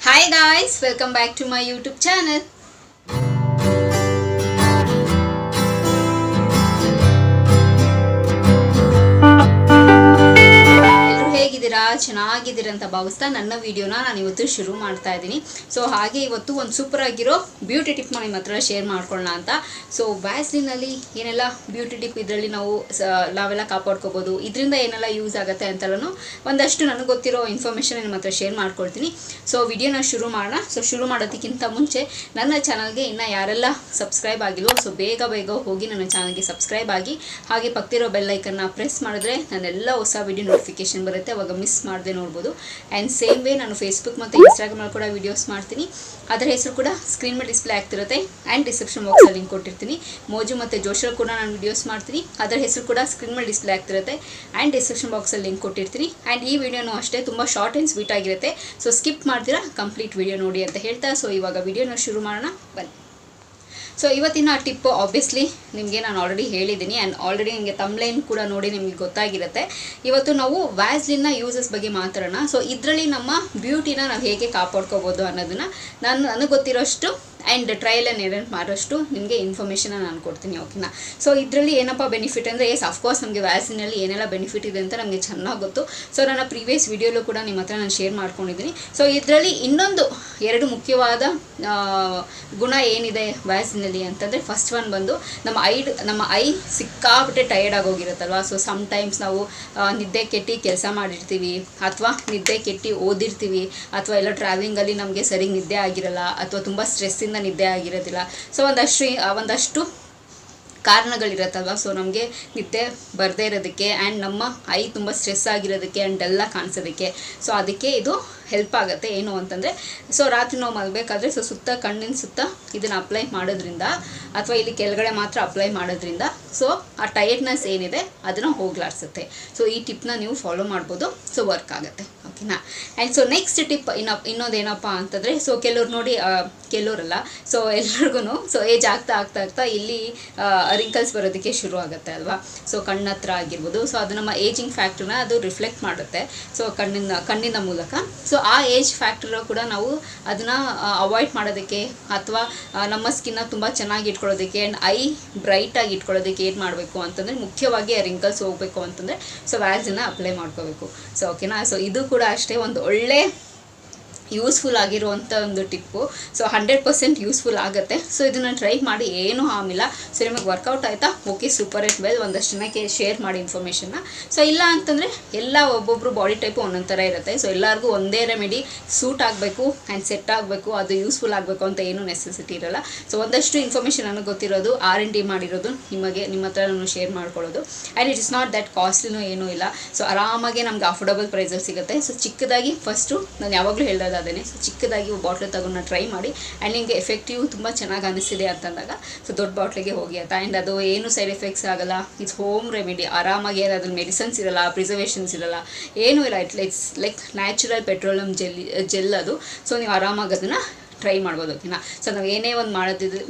Hi guys, welcome back to my YouTube channel. ಹೇಗಿದ್ದೀರಾ ಚೆನ್ನಾಗಿದ್ದೀರಾ ಅಂತ ಭಾವಿಸ್ತಾ ನನ್ನ ವಿಡಿಯೋನ ನಾನು ಇವತ್ತು ಶುರು ಮಾಡ್ತಾ ಇದ್ದೀನಿ. ಸೊ ಹಾಗೆ ಇವತ್ತು ಒಂದು ಸೂಪರ್ ಆಗಿರೋ ಬ್ಯೂಟಿ ಟಿಪ್ ನಿಮ್ಮ ಹತ್ರ ಶೇರ್ ಮಾಡ್ಕೊಳ್ಳೋಣ ಅಂತ. ಸೊ ವ್ಯಾಸ್ಲಿನಲ್ಲಿ ಏನೆಲ್ಲ ಬ್ಯೂಟಿ ಟಿಪ್ ಇದರಲ್ಲಿ ನಾವೆಲ್ಲ ಕಾಪಾಡ್ಕೋಬೋದು, ಇದರಿಂದ ಏನೆಲ್ಲ ಯೂಸ್ ಆಗುತ್ತೆ ಅಂತೆಲ್ಲನೂ ಒಂದಷ್ಟು ನನಗೆ ಗೊತ್ತಿರೋ ಇನ್ಫಾರ್ಮೇಷನ್ ನಿಮ್ಮ ಹತ್ರ ಶೇರ್ ಮಾಡ್ಕೊಳ್ತೀನಿ. ಸೊ ವಿಡಿಯೋನ ಶುರು ಮಾಡೋಣ. ಸೊ ಶುರು ಮಾಡೋದಕ್ಕಿಂತ ಮುಂಚೆ ನನ್ನ ಚಾನಲ್ಗೆ ಇನ್ನು ಯಾರೆಲ್ಲ ಸಬ್ಸ್ಕ್ರೈಬ್ ಆಗಿಲ್ವೋ ಸೊ ಬೇಗ ಹೋಗಿ ನನ್ನ ಚಾನಲ್ಗೆ ಸಬ್ಸ್ಕ್ರೈಬ್ ಆಗಿ, ಹಾಗೆ ಪಕ್ಕದಿರೋ ಬೆಲ್ ಐಕನ್ನ ಪ್ರೆಸ್ ಮಾಡಿದ್ರೆ ನನ್ನೆಲ್ಲ ಹೊಸ ವಿಡಿಯೋ ನೋಟಿಫಿಕೇಶನ್ ಬರುತ್ತೆ, ಅವಾಗ ಮಿಸ್ ಮಾಡದೆ ನೋಡ್ಬೋದು. ಆ್ಯಂಡ್ ಸೇಮ್ ವೇ ನಾನು ಫೇಸ್ಬುಕ್ ಮತ್ತು ಇನ್ಸ್ಟಾಗ್ರಾಮಲ್ಲಿ ಕೂಡ ವೀಡಿಯೋಸ್ ಮಾಡ್ತೀನಿ, ಅದರ ಹೆಸರು ಕೂಡ ಸ್ಕ್ರೀನ್ ಮೇಲೆ ಡಿಸ್ಪ್ಲೇ ಆಗ್ತಿರುತ್ತೆ. ಆ್ಯಂಡ್ ಡಿಸ್ಕ್ರಿಪ್ಷನ್ ಬಾಕ್ಸಲ್ಲಿ ಲಿಂಕ್ ಕೊಟ್ಟಿರ್ತೀನಿ. ಮೋಜು ಮತ್ತು ಜೋಶಲ್ಲಿ ಕೂಡ ನಾನು ವೀಡಿಯೋಸ್ ಮಾಡ್ತೀನಿ, ಅದರ ಹೆಸರು ಕೂಡ ಸ್ಕ್ರೀನ್ ಮೇಲೆ ಡಿಸ್ಪ್ಲೇ ಆಗ್ತಿರುತ್ತೆ. ಆ್ಯಂಡ್ ಡಿಸ್ಕ್ರಿಪ್ಷನ್ ಬಾಕ್ಸಲ್ಲಿ ಲಿಂಕ್ ಕೊಟ್ಟಿರ್ತೀನಿ. ಆ್ಯಂಡ್ ಈ ವಿಡಿಯೋನೂ ಅಷ್ಟೇ ತುಂಬ ಶಾರ್ಟ್ ಆ್ಯಂಡ್ ಸ್ವೀಟ್ ಆಗಿರುತ್ತೆ. ಸೊ ಸ್ಕಿಪ್ ಮಾಡ್ತೀರಾ, ಕಂಪ್ಲೀಟ್ ವಿಡಿಯೋ ನೋಡಿ ಅಂತ ಹೇಳ್ತಾ ಸೊ ಇವಾಗ ವಿಡಿಯೋನ ಶುರು ಮಾಡೋಣ ಬನ್ನಿ. ಸೊ ಇವತ್ತಿನ ಟಿಪ್ಪು ಆಬ್ವಿಯಸ್ಲಿ ನಿಮಗೆ ನಾನು ಆಲ್ರೆಡಿ ಹೇಳಿದ್ದೀನಿ, ಆ್ಯಂಡ್ ಆಲ್ರೆಡಿ ನಿಮಗೆ ತಮ್ಲೈನ್ ಕೂಡ ನೋಡಿ ನಿಮಗೆ ಗೊತ್ತಾಗಿರುತ್ತೆ. ಇವತ್ತು ನಾವು ವ್ಯಾಸ್ಲಿನ್ನ ಯೂಸಸ್ ಬಗ್ಗೆ ಮಾತಾಡೋಣ. ಸೊ ಇದರಲ್ಲಿ ನಮ್ಮ ಬ್ಯೂಟಿನ ನಾವು ಹೇಗೆ ಕಾಪಾಡ್ಕೋಬೋದು ಅನ್ನೋದನ್ನು ನನಗೆ ಗೊತ್ತಿರೋಷ್ಟು ಆ್ಯಂಡ್ ಟ್ರಯಲ್ ಆ್ಯಂಡ್ ಎರರ್ ಮಾಡೋಷ್ಟು ನಿಮಗೆ ಇನ್ಫಾರ್ಮೇಷನ್ನ ನಾನು ಕೊಡ್ತೀನಿ, ಓಕೆನಾ. ಸೊ ಇದರಲ್ಲಿ ಏನಪ್ಪ ಬೆನಿಫಿಟ್ ಅಂದರೆ ಅಫ್ಕೋರ್ಸ್ ನಮಗೆ ವ್ಯಾಸ್ಲಿನಲ್ಲಿ ಏನೆಲ್ಲ ಬೆನಿಫಿಟ್ ಇದೆ ಅಂತ ನಮಗೆ ಚೆನ್ನಾಗಿ ಗೊತ್ತು. ಸೊ ನನ್ನ ಪ್ರೀವಿಯಸ್ ವಿಡಿಯೋಲ್ಲೂ ಕೂಡ ನಿಮ್ಮ ಹತ್ರ ನಾನು ಶೇರ್ ಮಾಡ್ಕೊಂಡಿದ್ದೀನಿ. ಸೊ ಇದರಲ್ಲಿ ಇನ್ನೊಂದು ಎರಡು ಮುಖ್ಯವಾದ ಗುಣ ಏನಿದೆ ವ್ಯಾಸ್ಲಿನಲ್ಲಿ ಅಂತಂದರೆ, ಫಸ್ಟ್ ಒನ್ ಬಂದು ನಮ್ಮ ಐ ಸಿಕ್ಕಾಬಿಟ್ಟೆ ಟಯರ್ಡ್ ಆಗೋಗಿರುತ್ತಲ್ವ. ಸೊ ಸಮ್ಟೈಮ್ಸ್ ನಾವು ನಿದ್ದೆ ಕೆಟ್ಟು ಕೆಲಸ ಮಾಡಿರ್ತೀವಿ, ಅಥವಾ ನಿದ್ದೆ ಕೆಟ್ಟು ಓದಿರ್ತೀವಿ, ಅಥವಾ ಎಲ್ಲ ಟ್ರಾವೆಲಿಂಗಲ್ಲಿ ನಮಗೆ ಸರಿಗೆ ನಿದ್ದೆ ಆಗಿರಲ್ಲ, ಅಥವಾ ತುಂಬ ಸ್ಟ್ರೆಸ್ಸಿಂದ ನಿದ್ದೆ ಆಗಿರೋದಿಲ್ಲ. ಸೊ ಒಂದಷ್ಟು ಕಾರಣಗಳಿರುತ್ತಲ್ವ. ಸೊ ನಮಗೆ ನಿದ್ದೆ ಬರದೇ ಇರೋದಕ್ಕೆ ಆ್ಯಂಡ್ ನಮ್ಮ ಐ ತುಂಬ ಸ್ಟ್ರೆಸ್ ಆಗಿರೋದಕ್ಕೆ ಆ್ಯಂಡ್ ಎಲ್ಲ ಕಾಣಿಸೋದಕ್ಕೆ. ಸೊ ಅದಕ್ಕೆ ಇದು ಹೆಲ್ಪ್ ಆಗುತ್ತೆ. ಏನು ಅಂತಂದರೆ, ಸೊ ರಾತ್ರಿ ನಾವು ಮಲಗಬೇಕಾದ್ರೆ ಸೊ ಕಣ್ಣಿನ ಸುತ್ತ ಇದನ್ನು ಅಪ್ಲೈ ಮಾಡೋದ್ರಿಂದ, ಅಥವಾ ಇಲ್ಲಿ ಕೆಳಗಡೆ ಮಾತ್ರ ಅಪ್ಲೈ ಮಾಡೋದ್ರಿಂದ ಸೊ ಆ ಟಯರ್ಡ್ನೆಸ್ ಏನಿದೆ ಅದನ್ನು ಹೋಗ್ಲಾಡ್ಸುತ್ತೆ. ಸೊ ಈ ಟಿಪ್ನ ನೀವು ಫಾಲೋ ಮಾಡ್ಬೋದು. ಸೊ ವರ್ಕ್ ಆಗುತ್ತೆ, ಓಕೆನಾ. ಆ್ಯಂಡ್ ಸೊ ನೆಕ್ಸ್ಟ್ ಟಿಪ್ ಇನ್ನೊಂದೇನಪ್ಪ ಅಂತಂದರೆ, ಸೊ ಕೆಲವ್ರು ನೋಡಿ, ಕೆಲವರಲ್ಲ ಸೊ ಎಲ್ರಿಗೂ ಸೊ ಏಜ್ ಆಗ್ತಾ ಇಲ್ಲಿ ರಿಂಕಲ್ಸ್ ಬರೋದಕ್ಕೆ ಶುರು ಆಗುತ್ತೆ ಅಲ್ವಾ. ಸೊ ಕಣ್ಣತ್ರ ಆಗಿರ್ಬೋದು. ಸೊ ಅದು ನಮ್ಮ ಏಜಿಂಗ್ ಫ್ಯಾಕ್ಟ್ರನ್ನ ಅದು ರಿಫ್ಲೆಕ್ಟ್ ಮಾಡುತ್ತೆ ಸೊ ಕಣ್ಣಿನ ಮೂಲಕ. ಸೊ ಆ ಏಜ್ ಫ್ಯಾಕ್ಟರ್ ಕೂಡ ನಾವು ಅದನ್ನು ಅವಾಯ್ಡ್ ಮಾಡೋದಕ್ಕೆ, ಅಥವಾ ನಮ್ಮ ಸ್ಕಿನ್ನ ತುಂಬ ಚೆನ್ನಾಗಿ ಇಟ್ಕೊಳ್ಳೋದಕ್ಕೆ ಆ್ಯಂಡ್ ಐ ಬ್ರೈಟಾಗಿ ಇಟ್ಕೊಳ್ಳೋದಕ್ಕೆ ಏನು ಮಾಡಬೇಕು ಅಂತಂದರೆ, ಮುಖ್ಯವಾಗಿ ಆ ರಿಂಕಲ್ಸ್ ಹೋಗಬೇಕು ಅಂತಂದರೆ ಸೊ ವ್ಯಾಕ್ಸನ್ನ ಅಪ್ಲೈ ಮಾಡ್ಕೋಬೇಕು. ಸೊ ಓಕೆನಾ. ಸೊ ಇದು ಕೂಡ ಅಷ್ಟೇ ಒಂದು ಒಳ್ಳೆ ಯೂಸ್ಫುಲ್ ಆಗಿರುವಂಥ ಒಂದು ಟಿಪ್ಪು. ಸೊ 100% ಯೂಸ್ಫುಲ್ ಆಗುತ್ತೆ. ಸೊ ಇದನ್ನು ಟ್ರೈ ಮಾಡಿ, ಏನೂ ಹಾಮಿಲ್ಲ. ಸೊ ನಿಮಗೆ ವರ್ಕೌಟ್ ಆಯಿತಾ, ಓಕೆ, ಸೂಪರ್ ಇಟ್ ವೆಲ್. ಒಂದಷ್ಟು ಜನಕ್ಕೆ ಶೇರ್ ಮಾಡಿ ಇನ್ಫಾರ್ಮೇಷನ್ನ. ಸೊ ಇಲ್ಲ ಅಂತಂದರೆ ಒಬ್ಬೊಬ್ಬರು ಬಾಡಿ ಟೈಪು ಒಂದೊಂದು ಥರ ಇರುತ್ತೆ. ಸೊ ಎಲ್ಲರಿಗೂ ಒಂದೇ ರೆಮಿಡಿ ಸೂಟ್ ಆಗಬೇಕು ಆ್ಯಂಡ್ ಸೆಟ್ ಆಗಬೇಕು, ಅದು ಯೂಸ್ಫುಲ್ ಆಗಬೇಕು ಅಂತ ಏನೂ ನೆಸೆಸಿಟಿ ಇರೋಲ್ಲ. ಸೊ ಒಂದಷ್ಟು ಇನ್ಫಾರ್ಮೇಷನ್ ನನಗೆ ಗೊತ್ತಿರೋದು R&D ಮಾಡಿರೋದು ನಿಮ್ಮ ಹತ್ರ ನಾನು ಶೇರ್ ಮಾಡ್ಕೊಳ್ಳೋದು. And it is not that ಕಾಸ್ಟ್ಲಿನೂ ಏನೂ ಇಲ್ಲ. ಸೊ ಆರಾಮಾಗೆ ನಮ್ಗೆ ಅಫೋರ್ಡಬಲ್ ಪ್ರೈಸಲ್ಲಿ ಸಿಗುತ್ತೆ. ಸೊ ಚಿಕ್ಕದಾಗಿ ಫಸ್ಟು ನಾನು ಯಾವಾಗಲೂ ಹೇಳ್ದಾಗ ಅದೇ, ಸೊ ಚಿಕ್ಕದಾಗಿ ಬಾಟ್ಲ್ ತಗೊಂಡು ಟ್ರೈ ಮಾಡಿ, ಆ್ಯಂಡ್ ನಿಮಗೆ ಎಫೆಕ್ಟಿವ್ ತುಂಬ ಚೆನ್ನಾಗಿ ಅನಿಸಿದೆ ಅಂತಂದಾಗ ಸೊ ದೊಡ್ಡ ಬಾಟ್ಲಿಗೆ ಹೋಗಿ ಅಂತ. ಆ್ಯಂಡ್ ಅದು ಏನು ಸೈಡ್ ಎಫೆಕ್ಟ್ಸ್ ಆಗಲ್ಲ. It's home remedy. ಆರಾಮಾಗಿ ಅದ್ರಲ್ಲಿ ಮೆಡಿಸನ್ಸ್ ಇರಲ್ಲ, ಪ್ರಿಸರ್ವೇಷನ್ಸ್ ಇರಲ್ಲ, ಏನೂ ಇಲ್ಲ. It's like natural petroleum gel ಅದು. ಸೊ ನೀವು ಆರಾಮಾಗಿ ಅದನ್ನು ಟ್ರೈ ಮಾಡ್ಬೋದು, ಓಕೆನಾ. ಸೊ ನಾವು ಏನೇ ಒಂದು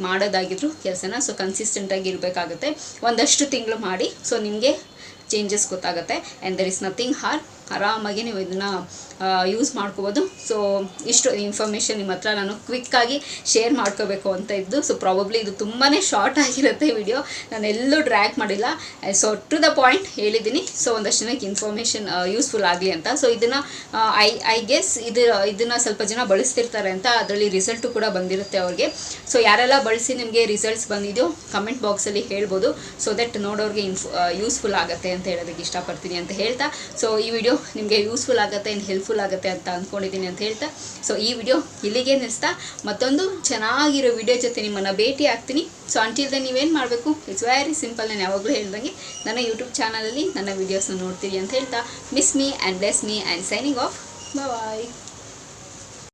ಮಾಡೋದಾಗಿದ್ರು ಕೆಲಸನ ಸೊ ಕನ್ಸಿಸ್ಟೆಂಟಾಗಿ ಇರಬೇಕಾಗುತ್ತೆ. ಒಂದಷ್ಟು ತಿಂಗಳು ಮಾಡಿ ಸೊ ನಿಮಗೆ ಚೇಂಜಸ್ ಗೊತ್ತಾಗುತ್ತೆ. And there is nothing hard. ಆರಾಮಾಗಿ ನೀವು ಇದನ್ನು ಯೂಸ್ ಮಾಡ್ಕೋಬೋದು. ಸೊ ಇಷ್ಟು ಇನ್ಫಾರ್ಮೇಷನ್ ನಿಮ್ಮ ಹತ್ರ ನಾನು ಕ್ವಿಕ್ಕಾಗಿ ಶೇರ್ ಮಾಡ್ಕೋಬೇಕು ಅಂತ ಇದ್ದು. ಸೊ ಪ್ರಾಬಬ್ಲಿ ಇದು ತುಂಬಾ ಶಾರ್ಟ್ ಆಗಿರುತ್ತೆ ವಿಡಿಯೋ, ನಾನು ಎಲ್ಲೂ ಡ್ರ್ಯಾಗ್ ಮಾಡಿಲ್ಲ. ಸೊ ಟು ದ ಪಾಯಿಂಟ್ ಹೇಳಿದ್ದೀನಿ. ಸೊ ಒಂದಷ್ಟು ಜನಕ್ಕೆ ಇನ್ಫಾರ್ಮೇಷನ್ ಯೂಸ್ಫುಲ್ ಆಗಲಿ ಅಂತ. ಸೊ ಇದನ್ನು ಐ ಗೆಸ್ ಇದನ್ನು ಸ್ವಲ್ಪ ಜನ ಬಳಸ್ತಿರ್ತಾರೆ ಅಂತ, ಅದರಲ್ಲಿ ರಿಸಲ್ಟು ಕೂಡ ಬಂದಿರುತ್ತೆ ಅವ್ರಿಗೆ. ಸೊ ಯಾರೆಲ್ಲ ಬಳಸಿ ನಿಮಗೆ ರಿಸಲ್ಟ್ಸ್ ಬಂದಿದೆಯೋ ಕಮೆಂಟ್ ಬಾಕ್ಸಲ್ಲಿ ಹೇಳ್ಬೋದು. ಸೊ ದಟ್ ನೋಡೋರಿಗೆ ಯೂಸ್ಫುಲ್ ಆಗುತ್ತೆ ಅಂತ ಹೇಳೋದಕ್ಕೆ ಇಷ್ಟಪಡ್ತೀನಿ ಅಂತ ಹೇಳ್ತಾ, ಸೊ ಈ ವಿಡಿಯೋ ನಿಮಗೆ ಯೂಸ್ಫುಲ್ ಆಗುತ್ತೆ ಆ್ಯಂಡ್ ಹೆಲ್ಪ್ಫುಲ್ ಆಗುತ್ತೆ ಅಂತ ಅಂದ್ಕೊಂಡಿದ್ದೀನಿ ಅಂತ ಹೇಳ್ತಾ, ಸೊ ಈ ವಿಡಿಯೋ ಇಲ್ಲಿಗೆ ನಿಲ್ಲಿಸ್ತಾ ಮತ್ತೊಂದು ಚೆನ್ನಾಗಿರೋ ವಿಡಿಯೋ ಜೊತೆ ನಿಮ್ಮನ್ನು ಭೇಟಿ ಆಗ್ತೀನಿ. ಸೊ ಅಂಟಿಲ್ ದೆನ್ ನೀವೇನು ಮಾಡಬೇಕು, ಇಟ್ಸ್ ವೆರಿ ಸಿಂಪಲ್. ನಾನು ಯಾವಾಗಲೂ ಹೇಳ್ದಂಗೆ ನನ್ನ ಯೂಟ್ಯೂಬ್ ಚಾನಲಲ್ಲಿ ನನ್ನ ವೀಡಿಯೋಸ್ನ ನೋಡ್ತೀರಿ ಅಂತ ಹೇಳ್ತಾ, miss me and bless me and signing off. Bye.